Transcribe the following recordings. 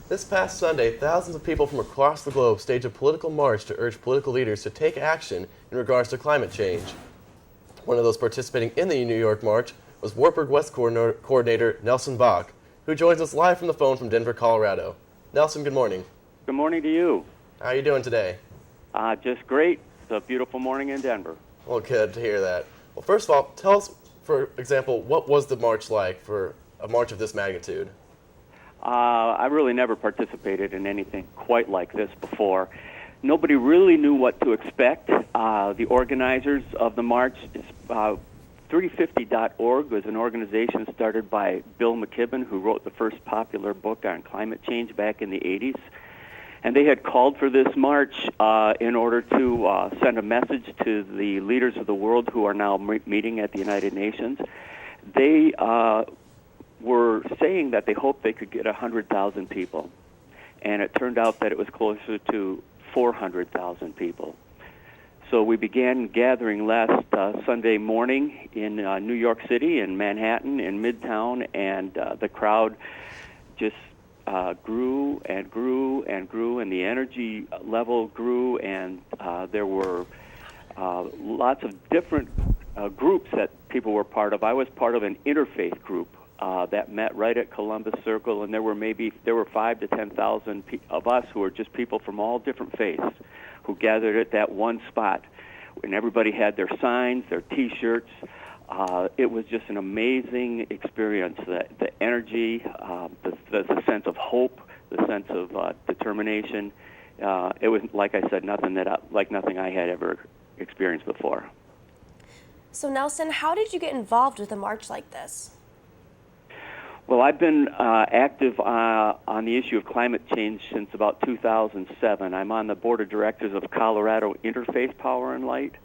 This past Sunday, thousands of people from across the globe staged a political march to urge political leaders to take action in regards to climate change. One of those participating in the New York March was Wartburg West Coordinator Nelson Bach, who joins us live from the phone from Denver, Colorado. Nelson, good morning. Good morning to you. How are you doing today? Just great. It's a beautiful morning in Denver. Well, good to hear that. Well, first of all, tell us, for example, what was the march like for a march of this magnitude? I really never participated in anything quite like this before. Nobody really knew what to expect. The organizers of the march, 350.org was an organization started by Bill McKibben, who wrote the first popular book on climate change back in the 80s. And they had called for this march in order to send a message to the leaders of the world who are now meeting at the United Nations. They were saying that they hoped they could get 100,000 people. And it turned out that it was closer to 400,000 people. So we began gathering last Sunday morning in New York City, in Manhattan, in Midtown, and the crowd just grew and grew and grew, and the energy level grew, and there were lots of different groups that people were part of. I was part of an interfaith group that met right at Columbus Circle, and there were 5,000 to 10,000 of us who were just people from all different faiths who gathered at that one spot, and everybody had their signs, their T-shirts. It was just an amazing experience. The energy, the sense of hope, the sense of determination. It was, like I said, nothing I had ever experienced before. So Nelson, how did you get involved with a march like this? Well, I've been active on the issue of climate change since about 2007. I'm on the board of directors of Colorado Interfaith Power and Light,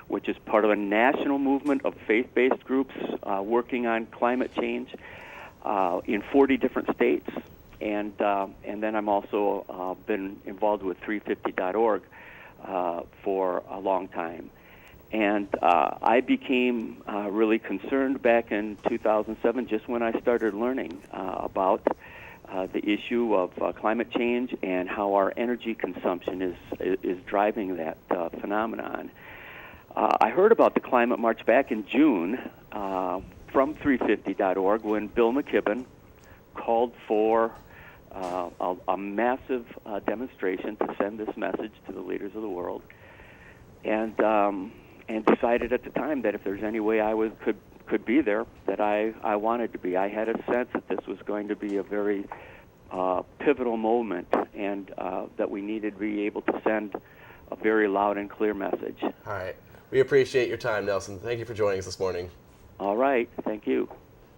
which is part of a national movement of faith-based groups working on climate change in 40 different states. And then I'm also been involved with 350.org for a long time. And I became really concerned back in 2007, just when I started learning about the issue of climate change and how our energy consumption is driving that phenomenon. I heard about the climate march back in June from 350.org when Bill McKibben called for a massive demonstration to send this message to the leaders of the world. And decided at the time that if there's any way I could be there, that I wanted to be. I had a sense that this was going to be a very pivotal moment, and that we needed to be able to send a very loud and clear message. All right. We appreciate your time, Nelson. Thank you for joining us this morning. All right. Thank you.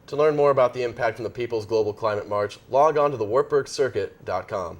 To learn more about the impact from the People's Global Climate March, log on to the wartburgcircuit.com.